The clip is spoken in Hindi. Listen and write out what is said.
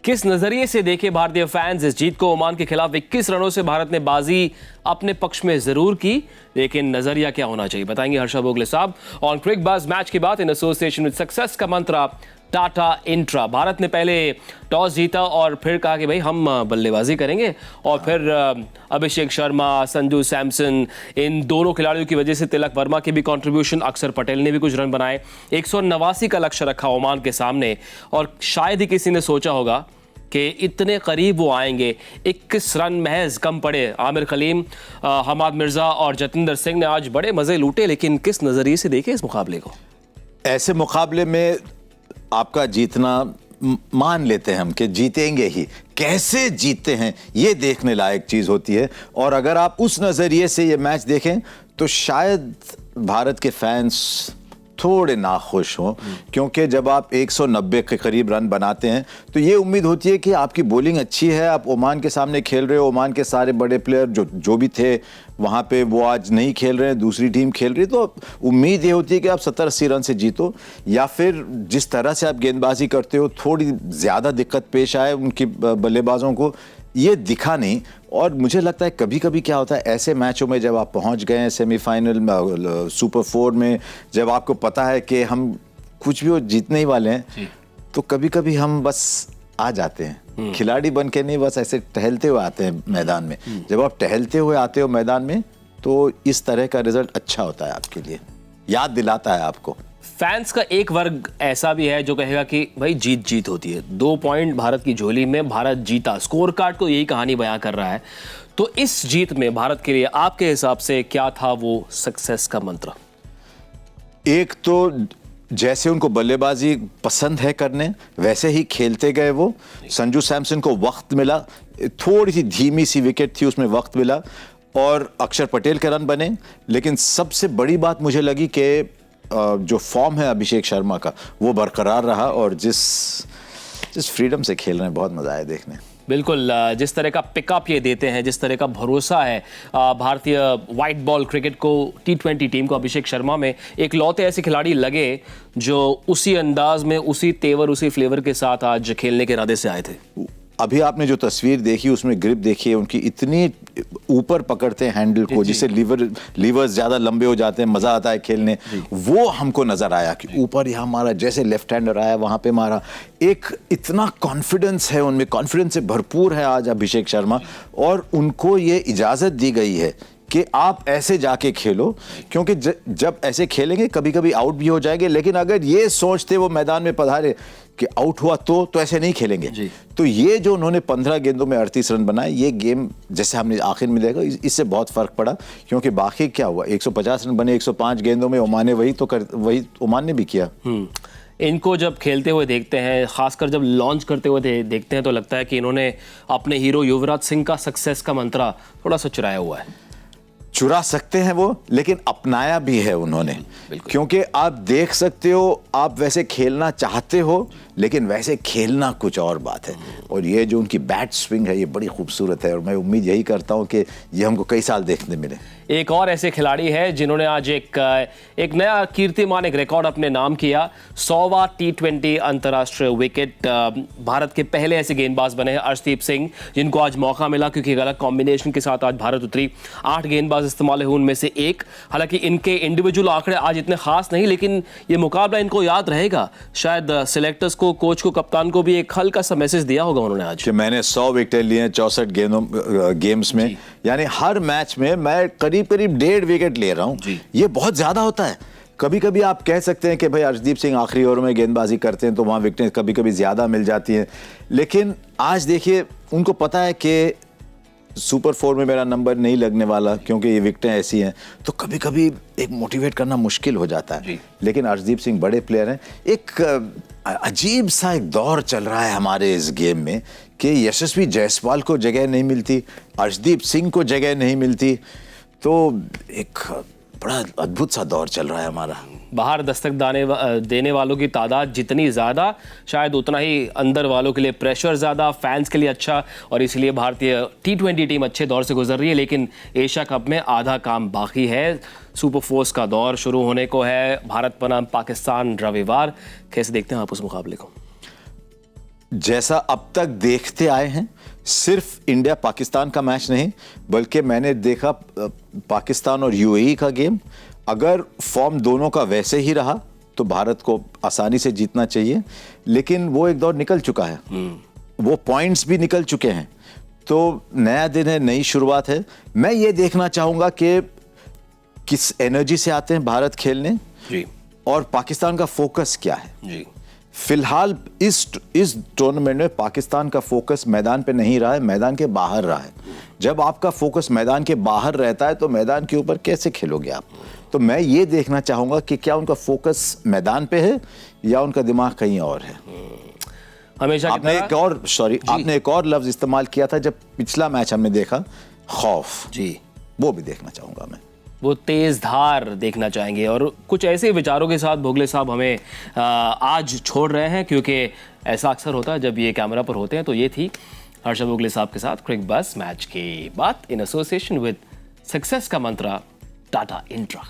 किस नजरिए से देखे भारतीय फैंस इस जीत को? ओमान के खिलाफ 21 रनों से भारत ने बाजी अपने पक्ष में जरूर की, लेकिन नजरिया क्या होना चाहिए बताएंगे हर्षा भोगले साहब। ऑन क्रिकबाज मैच के बाद इन एसोसिएशन विद सक्सेस का मंत्र टाटा इंट्रा। भारत ने पहले टॉस जीता और फिर कहा कि भाई हम बल्लेबाजी करेंगे, और फिर अभिषेक शर्मा, संजू सैमसन, इन दोनों खिलाड़ियों की वजह से तिलक वर्मा की भी कंट्रीब्यूशन, अक्षर पटेल ने भी कुछ रन बनाए। 189 का लक्ष्य रखा ओमान के सामने, और शायद ही किसी ने सोचा होगा कि इतने करीब वो आएंगे। 21 रन महज कम पड़े। आमिर खलीम, हमाद मिर्जा और जतिंदर सिंह ने आज बड़े मजे लूटे, लेकिन किस नजरिए से देखे इस मुकाबले को? ऐसे मुकाबले में आपका जीतना मान लेते हैं हम कि जीतेंगे ही, कैसे जीतते हैं ये देखने लायक चीज होती है। और अगर आप उस नजरिए से ये मैच देखें तो शायद भारत के फैंस थोड़े नाखुश हों, क्योंकि जब आप 190 के करीब रन बनाते हैं तो ये उम्मीद होती है कि आपकी बॉलिंग अच्छी है, आप ओमान के सामने खेल रहे हो, ओमान के सारे बड़े प्लेयर जो भी थे वहाँ पे वो आज नहीं खेल रहे हैं, दूसरी टीम खेल रही है, तो उम्मीद ये होती है कि आप 70-80 रन से जीतो, या फिर जिस तरह से आप गेंदबाजी करते हो थोड़ी ज़्यादा दिक्कत पेश आए उनकी बल्लेबाजों को, ये दिखा नहीं। और मुझे लगता है कभी कभी क्या होता है ऐसे मैचों में, जब आप पहुंच गए हैं सेमीफाइनल, सुपर 4 में, जब आपको पता है कि हम कुछ भी वो जीतने ही वाले हैं, तो कभी कभी हम बस आ जाते हैं, खिलाड़ी बन के नहीं, बस ऐसे टहलते हुए आते हैं मैदान में। जब आप टहलते हुए आते हो मैदान में तो इस तरह का रिजल्ट अच्छा होता है आपके लिए, याद दिलाता है आपको। फैंस का एक वर्ग ऐसा भी है जो कहेगा कि भाई जीत जीत होती है, 2 पॉइंट भारत की झोली में, भारत जीता, स्कोर कार्ड को यही कहानी बयां कर रहा है। तो इस जीत में भारत के लिए आपके हिसाब से क्या था वो सक्सेस का मंत्र? एक तो जैसे उनको बल्लेबाजी पसंद है करने, वैसे ही खेलते गए वो। संजू सैमसन को वक्त मिला, थोड़ी सी धीमी सी विकेट थी उसमें वक्त मिला, और अक्षर पटेल के रन बने। लेकिन सबसे बड़ी बात मुझे लगी कि जो फॉर्म है अभिषेक शर्मा का वो बरकरार रहा, और जिस फ्रीडम से खेल रहे हैं बहुत मजा आया देखने। बिल्कुल, जिस तरह का पिकअप ये देते हैं, जिस तरह का भरोसा है भारतीय वाइट बॉल क्रिकेट को, T20 टीम को अभिषेक शर्मा में, एक लौते ऐसे खिलाड़ी लगे जो उसी अंदाज में, उसी तेवर, उसी फ्लेवर के साथ आज खेलने के इरादे से आए थे। अभी आपने जो तस्वीर देखी उसमें ग्रिप देखी है उनकी, इतनी ऊपर पकड़ते हैं हैंडल को जिससे लीवर्स ज्यादा लंबे हो जाते हैं, मजा आता है खेलने। वो हमको नजर आया कि ऊपर यहाँ मारा, जैसे लेफ्ट हैंडर आया वहां पे मारा। एक इतना कॉन्फिडेंस है उनमें, कॉन्फिडेंस से भरपूर है आज अभिषेक शर्मा, और उनको ये इजाजत दी गई है कि आप ऐसे जाके खेलो, क्योंकि जब ऐसे खेलेंगे कभी कभी आउट भी हो जाएंगे, लेकिन अगर ये सोचते वो मैदान में पधारे कि आउट हुआ तो ऐसे नहीं खेलेंगे। तो ये जो उन्होंने 15 गेंदों में 38 रन बनाए, ये गेम जैसे हमने आखिर में देखा इससे बहुत फर्क पड़ा, क्योंकि बाकी क्या हुआ, 150 रन बने 105 गेंदों में, ओमान ने वही ओमान ने भी किया। इनको जब खेलते हुए देखते हैं, खासकर जब लॉन्च करते हुए देखते हैं, तो लगता है कि इन्होंने अपने हीरो युवराज सिंह का सक्सेस का मंत्र थोड़ा सा चुराया हुआ है। चुरा सकते हैं वो, लेकिन अपनाया भी है उन्होंने, क्योंकि आप देख सकते हो, आप वैसे खेलना चाहते हो लेकिन वैसे खेलना कुछ और बात है। और ये जो उनकी बैट स्विंग है ये बड़ी खूबसूरत है, और मैं उम्मीद यही करता हूं कि ये हमको कई साल देखने मिले। एक और ऐसे खिलाड़ी है जिन्होंने आज एक नया कीर्तिमान, एक रिकॉर्ड अपने नाम किया। 100वां T20 अंतर्राष्ट्रीय विकेट, भारत के पहले ऐसे गेंदबाज बने हैं अर्शदीप सिंह, जिनको आज मौका मिला क्योंकि गलत कॉम्बिनेशन के साथ आज भारत उतरी। 8 गेंदबाज इस्तेमाल हुए, उनमें से एक। हालांकि इनके इंडिविजुअल आंकड़े आज इतने खास नहीं, लेकिन ये मुकाबला इनको याद रहेगा। शायद सिलेक्टर्स को, कोच को, कप्तान को भी एक हल्का सा मैसेज दिया होगा उन्होंने आज कि मैंने 100 विकेट लिए 64 गेम्स में, यानी हर मैच में मैं करीब 1.5 विकेट ले रहा हूं। ये बहुत ज्यादा होता है। कभी कभी आप कह सकते हैं कि भाई अर्शदीप सिंह आखिरी ओवर में गेंदबाजी करते हैं तो वहां विकेटें कभी कभी ज्यादा मिल जाती हैं, लेकिन आज देखिए उनको पता है कि सुपर 4 में मेरा नंबर नहीं लगने वाला, क्योंकि ये विकेटें ऐसी हैं, तो कभी कभी एक मोटिवेट करना मुश्किल हो जाता है। लेकिन अर्शदीप सिंह बड़े प्लेयर हैं। एक अजीब सा एक दौर चल रहा है हमारे इस गेम में कि यशस्वी जायसवाल को जगह नहीं मिलती, अर्शदीप सिंह को जगह नहीं मिलती, तो एक बड़ा अद्भुत सा दौर चल रहा है हमारा। बाहर दस्तक देने वालों की तादाद जितनी ज़्यादा, शायद उतना ही अंदर वालों के लिए प्रेशर ज़्यादा, फैंस के लिए अच्छा, और इसलिए भारतीय T20 टीम अच्छे दौर से गुजर रही है। लेकिन एशिया कप में आधा काम बाकी है। सुपर 4 का दौर शुरू होने को है। भारत बनाम पाकिस्तान रविवार। कैसे देखते हैं आप उस मुकाबले को? जैसा अब तक देखते आए हैं, सिर्फ इंडिया पाकिस्तान का मैच नहीं, बल्कि मैंने देखा पाकिस्तान और यूएई का गेम। अगर फॉर्म दोनों का वैसे ही रहा तो भारत को आसानी से जीतना चाहिए, लेकिन वो एक दौर निकल चुका है, वो पॉइंट्स भी निकल चुके हैं। तो नया दिन है, नई शुरुआत है। मैं ये देखना चाहूंगा कि किस एनर्जी से आते हैं भारत खेलने जी, और पाकिस्तान का फोकस क्या है। जी, फिलहाल इस टूर्नामेंट में पाकिस्तान का फोकस मैदान पे नहीं रहा है, मैदान के बाहर रहा है। जब आपका फोकस मैदान के बाहर रहता है तो मैदान के ऊपर कैसे खेलोगे आप। तो मैं ये देखना चाहूंगा कि क्या उनका फोकस मैदान पे है या उनका दिमाग कहीं और है। हमेशा आपने एक और लफ्ज इस्तेमाल किया था जब पिछला मैच हमने देखा, खौफ। जी, वो भी देखना चाहूंगा मैं। वो तेज धार देखना चाहेंगे। और कुछ ऐसे विचारों के साथ भोगले साहब हमें आज छोड़ रहे हैं, क्योंकि ऐसा अक्सर होता है जब ये कैमरा पर होते हैं। तो ये थी हर्षद भोगले साहब के साथ क्रिक बस मैच की बात इन एसोसिएशन विद सक्सेस का मंत्रा टाटा इंट्रा।